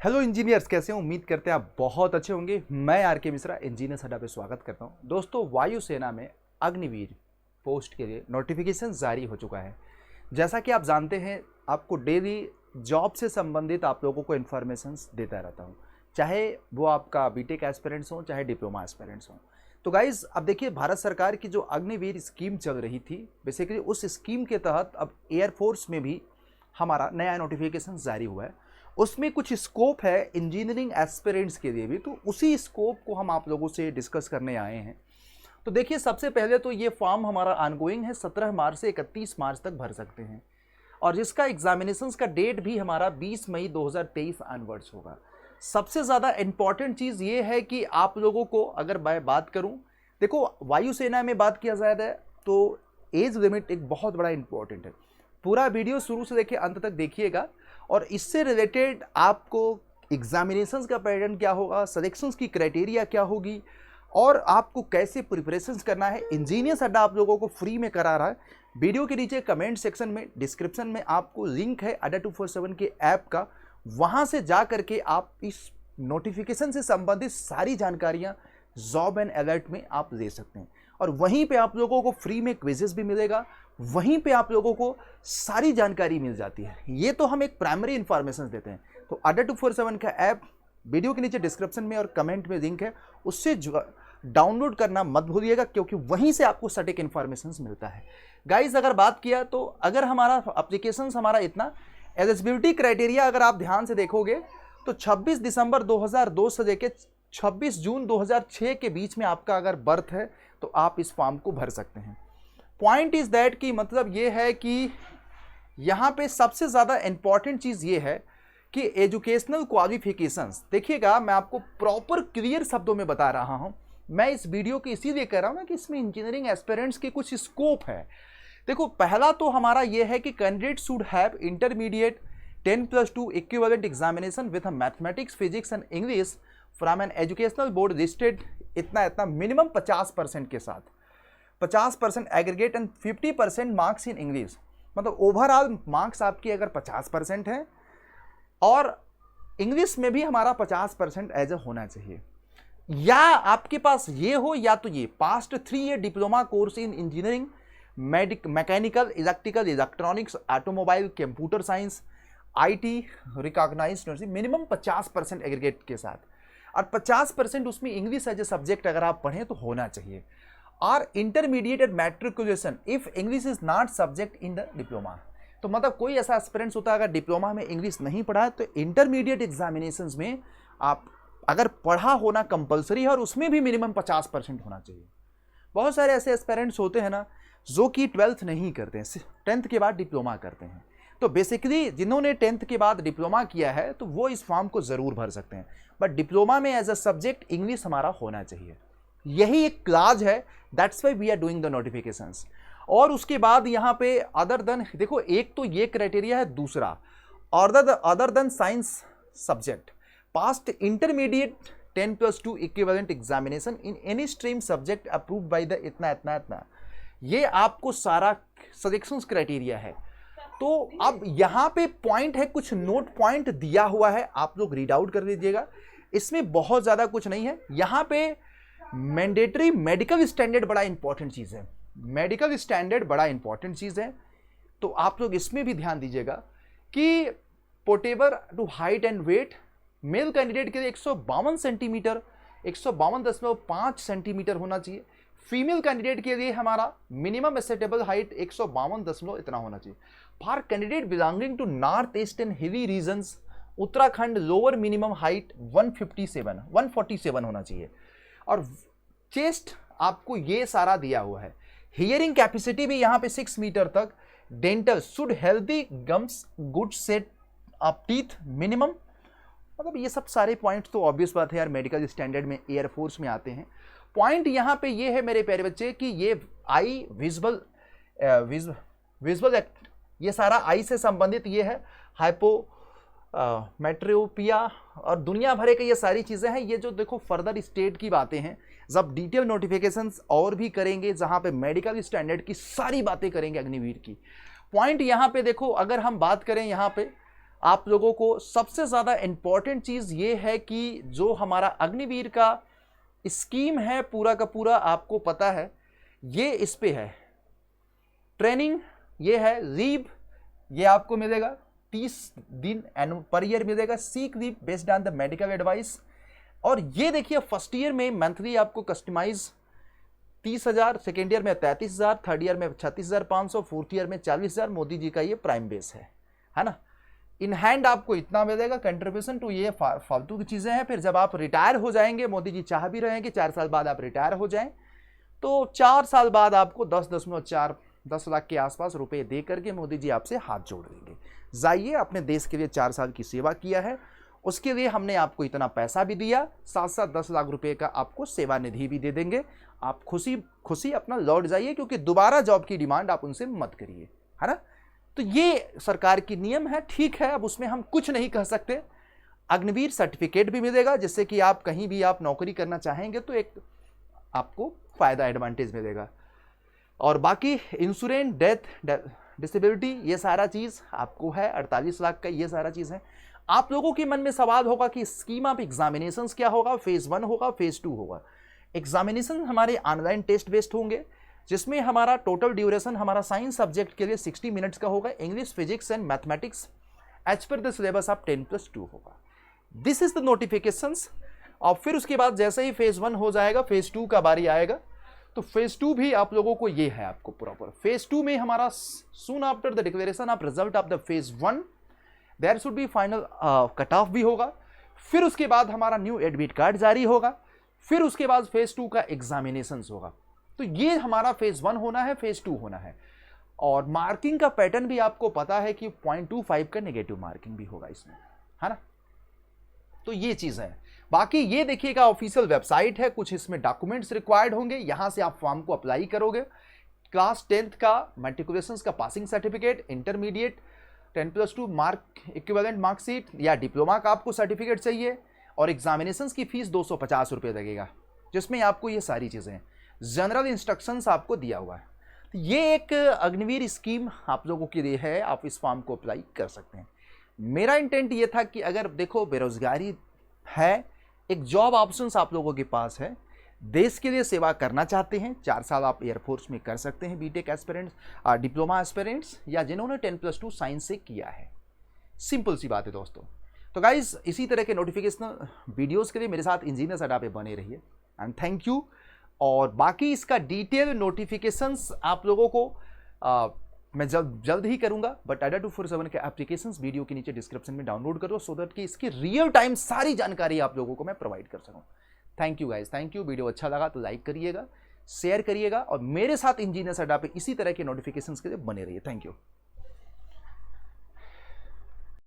Hello engineers, कैसे हैं? उम्मीद करते हैं आप बहुत अच्छे होंगे। मैं आर के मिश्रा इंजीनियर्स अड्डा पे स्वागत करता हूं। दोस्तों, वायुसेना में अग्निवीर पोस्ट के लिए नोटिफिकेशन जारी हो चुका है। जैसा कि आप जानते हैं, आपको डेली जॉब से संबंधित आप लोगों को इन्फॉर्मेशंस देता रहता हूं, चाहे वो आपका बीटेक एस्पिरेंट्स हो चाहे डिप्लोमा एस्पिरेंट्स हो। तो गाइज, अब देखिए, भारत सरकार की जो अग्निवीर स्कीम चल रही थी, बेसिकली उस स्कीम के तहत अब एयरफोर्स में भी हमारा नया नोटिफिकेशन जारी हुआ है। उसमें कुछ स्कोप है इंजीनियरिंग एस्पिरेंट्स के लिए भी, तो उसी स्कोप को हम आप लोगों से डिस्कस करने आए हैं। तो देखिए, सबसे पहले तो ये फॉर्म हमारा ऑनगोइंग है, 17 मार्च से 31 मार्च तक भर सकते हैं, और जिसका एग्जामिनेशंस का डेट भी हमारा 20 मई 2023 ऑनवर्ड्स होगा। सबसे ज़्यादा इंपॉर्टेंट चीज़ ये है कि आप लोगों को, अगर मैं बात करूँ, देखो वायुसेना में बात किया जाए तो एज लिमिट एक बहुत बड़ा इंपॉर्टेंट है। पूरा वीडियो शुरू से लेकर अंत तक देखिएगा, और इससे रिलेटेड आपको एग्जामिनेशंस का पैटर्न क्या होगा, सिलेक्शंस की क्राइटेरिया क्या होगी, और आपको कैसे प्रिपरेशंस करना है, इंजीनियर्स अड्डा आप लोगों को फ्री में करा रहा है। वीडियो के नीचे कमेंट सेक्शन में, डिस्क्रिप्शन में आपको लिंक है अड्डा 247 के ऐप का, वहाँ से जा करके आप इस नोटिफिकेशन से संबंधित सारी जानकारियाँ जॉब एंड अलर्ट में आप ले सकते हैं। और वहीं पे आप लोगों को फ्री में क्विजेस भी मिलेगा, वहीं पे आप लोगों को सारी जानकारी मिल जाती है। ये तो हम एक प्राइमरी इंफॉर्मेशन देते हैं। तो अड्डा 247 का ऐप वीडियो के नीचे डिस्क्रिप्शन में और कमेंट में लिंक है, उससे डाउनलोड करना मत भूलिएगा, क्योंकि वहीं से आपको सटीक इन्फॉर्मेशन मिलता है। गाइज, अगर बात किया तो अगर हमारा एप्लीकेशन हमारा इतना एलिजिबिलिटी क्राइटेरिया अगर आप ध्यान से देखोगे तो 26 दिसंबर 2002 से लेकर 26 जून 2006 के बीच में आपका अगर बर्थ है तो आप इस फॉर्म को भर सकते हैं। पॉइंट इज दैट कि मतलब ये है कि यहाँ पे सबसे ज़्यादा इंपॉर्टेंट चीज़ ये है कि एजुकेशनल क्वालिफिकेशंस, देखिएगा मैं आपको प्रॉपर क्लियर शब्दों में बता रहा हूँ। मैं इस वीडियो को इसीलिए कर रहा हूँ ना कि इसमें इंजीनियरिंग एस्पिरेंट्स के कुछ स्कोप है। देखो, पहला तो हमारा ये है कि candidate should have intermediate 10+2 equivalent examination with mathematics, physics and English from an educational board listed इतना मिनिमम 50% के साथ, 50% aggregate and 50% marks in English. मतलब ओवरऑल मार्क्स आपकी अगर 50% है और इंग्लिश में भी हमारा 50% एज ए होना चाहिए, या आपके पास ये हो या तो ये past 3 year diploma course in engineering, mechanical, electrical, electronics, automobile, computer science, IT recognised, minimum 50% aggregate के साथ, और 50% उसमें इंग्लिश एज ए सब्जेक्ट अगर आप पढ़ें तो होना चाहिए। और intermediate at matriculation if English is not subject in the diploma. तो मतलब कोई ऐसा एस्पिरेंट्स होता है अगर डिप्लोमा में इंग्लिश नहीं पढ़ा है तो इंटरमीडिएट एग्जामिनेशंस में आप अगर पढ़ा होना कंपलसरी है, और उसमें भी मिनिमम 50% होना चाहिए। बहुत सारे ऐसे एस्पिरेंट्स होते हैं ना जो कि 12th नहीं करते हैं, 10th के बाद डिप्लोमा करते हैं। तो बेसिकली जिन्होंने 10th के बाद डिप्लोमा किया है तो वो इस फॉर्म को ज़रूर भर सकते हैं, बट डिप्लोमा में एज अ सब्जेक्ट इंग्लिश हमारा होना चाहिए। यही एक क्लाज है, that's why we are doing the notifications. और उसके बाद यहाँ पे अदर देन, देखो एक तो ये क्राइटेरिया है, दूसरा other than science subject past intermediate 10+2 equivalent examination in any stream subject approved by the इतना, ये आपको सारा सिलेक्शंस क्राइटेरिया है। तो अब यहाँ पे पॉइंट है, कुछ नोट पॉइंट दिया हुआ है, आप लोग रीड आउट कर लीजिएगा। इसमें बहुत ज़्यादा कुछ नहीं है। यहाँ पे मैंडेटरी मेडिकल स्टैंडर्ड बड़ा इंपॉर्टेंट चीज़ है, मेडिकल स्टैंडर्ड बड़ा इंपॉर्टेंट चीज़ है। तो आप लोग इसमें भी ध्यान दीजिएगा कि portable to height and weight, male candidate के लिए 152 सेंटीमीटर, 152.5 सेंटीमीटर होना चाहिए। फीमेल कैंडिडेट के लिए हमारा मिनिमम एक्सेप्टेबल हाइट 152 इतना होना चाहिए। For candidate belonging to north east and hilly regions Uttarakhand, lower minimum height 147 होना चाहिए। और चेस्ट आपको ये सारा दिया हुआ है। हियरिंग कैपेसिटी भी यहाँ पे 6 मीटर तक। Dental should healthy gums, good set of teeth minimum. मतलब ये सब सारे पॉइंट्स तो ऑब्वियस बात है यार, मेडिकल स्टैंडर्ड में एयरफोर्स में आते हैं। पॉइंट यहाँ पे ये है मेरे प्यारे बच्चे कि ये आई विजुअल एक्ट, ये सारा आई से संबंधित ये है। मेट्रोपिया और दुनिया भरे के ये सारी चीज़ें हैं। ये जो देखो फर्दर स्टेट की बातें हैं, जब डिटेल नोटिफिकेशंस और भी करेंगे जहाँ पे मेडिकल स्टैंडर्ड की सारी बातें करेंगे अग्निवीर की। पॉइंट यहाँ पे देखो, अगर हम बात करें यहाँ पे आप लोगों को सबसे ज़्यादा इम्पॉर्टेंट चीज़ ये है कि जो हमारा अग्निवीर का स्कीम है पूरा का पूरा आपको पता है, ये इस पे है। ट्रेनिंग ये है, लीव ये आपको मिलेगा 30 दिन पर ईयर मिलेगा, seek leave based on the medical advice. और ये देखिए फर्स्ट ईयर में मंथली आपको कस्टमाइज 30,000, सेकेंड ईयर में 33,000, थर्ड ईयर में 36,500, फोर्थ ईयर में 40,000। मोदी जी का ये प्राइम बेस है ना। इन हैंड आपको इतना मिलेगा कंट्रीब्यूशन टू, ये फालतू की चीज़ें हैं। फिर जब आप रिटायर हो जाएंगे, मोदी जी चाह भी रहे हैं कि 4 साल बाद आप रिटायर हो जाएं, तो 4 साल बाद आपको 10 लाख के आसपास रुपए दे करके मोदी जी आपसे हाथ जोड़ देंगे। जाइए, अपने देश के लिए 4 साल की सेवा किया है, उसके लिए हमने आपको इतना पैसा भी दिया, साथ साथ 10 लाख रुपए का आपको सेवा निधि भी दे देंगे। आप खुशी खुशी अपना लौट जाइए, क्योंकि दोबारा जॉब की डिमांड आप उनसे मत करिए, है ना। तो ये सरकार की नियम है, ठीक है, अब उसमें हम कुछ नहीं कह सकते। अग्निवीर सर्टिफिकेट भी मिलेगा, जिससे कि आप कहीं भी आप नौकरी करना चाहेंगे तो एक आपको फायदा एडवांटेज मिलेगा। और बाकी इंश्योरेंस, डेथ, डिसेबिलिटी, ये सारा चीज़ आपको है। 48 लाख का ये सारा चीज़ है। आप लोगों के मन में सवाल होगा कि स्कीम ऑफ एग्जामिनेशंस क्या होगा, फेज 1 होगा, फेज 2 होगा। एग्जामिनेशन हमारे ऑनलाइन टेस्ट बेस्ड होंगे, जिसमें हमारा टोटल ड्यूरेशन हमारा साइंस सब्जेक्ट के लिए 60 मिनट्स का होगा। English, physics and mathematics as per the syllabus of 10+2 होगा। This is the notifications. और फिर उसके बाद जैसे ही फेज 1 हो जाएगा, फेज 2 का बारी आएगा, तो फेज 2 भी आप लोगों को ये है आपको प्रॉपर। फेज 2 में हमारा soon after the declaration of result of the phase 1 there should be final cut off भी होगा। फिर उसके बाद हमारा न्यू एडमिट कार्ड जारी होगा। फिर उसके बाद फेज 2 का एग्जामिनेशंस होगा। तो ये हमारा फेज 1 होना है, फेज 2 होना है। और मार्किंग का पैटर्न भी आपको पता है कि 0.25 का नेगेटिव मार्किंग भी होगा इसमें, है ना। तो ये चीज़ है। बाकी ये देखिएगा ऑफिशियल वेबसाइट है, कुछ इसमें डॉक्यूमेंट्स रिक्वायर्ड होंगे, यहां से आप फॉर्म को अप्लाई करोगे। क्लास 10th का मैट्रिकुलेशन का passing certificate, intermediate 10+2 mark equivalent marksheet या डिप्लोमा का आपको सर्टिफिकेट चाहिए। और एग्जामिनेशन की फीस 250 रुपये लगेगा, जिसमें आपको ये सारी चीज़ें, जनरल इंस्ट्रक्शंस आपको दिया हुआ है। तो ये एक अग्निवीर स्कीम आप लोगों के लिए है, आप इस फॉर्म को अप्लाई कर सकते हैं। मेरा इंटेंट ये था कि अगर देखो बेरोजगारी है, एक जॉब ऑप्शंस आप लोगों के पास है, देश के लिए सेवा करना चाहते हैं, 4 साल आप एयरफोर्स में कर सकते हैं, बीटेक एस्पिरेंट्स, डिप्लोमा एस्पिरेंट्स, या जिन्होंने 10+2 साइंस से किया है। सिंपल सी बात है दोस्तों। तो गाइज, इसी तरह के नोटिफिकेशन वीडियोस के लिए मेरे साथ इंजीनियर्स अड्डा पे बने रहिए, एंड थैंक यू। और बाकी इसका डिटेल नोटिफिकेशंस आप लोगों को मैं जल्द ही करूंगा, बट ADA 247 के एप्लीकेशंस वीडियो के नीचे डिस्क्रिप्शन में डाउनलोड करो, सो दैट कि इसकी रियल टाइम सारी जानकारी आप लोगों को मैं प्रोवाइड कर सकूं। Thank you guys, thank you. Video अच्छा लगा तो लाइक करिएगा, शेयर करिएगा, और मेरे साथ इंजीनियर्स अड्डा पे इसी तरह के नोटिफिकेशंस के लिए बने रहिए। Thank you.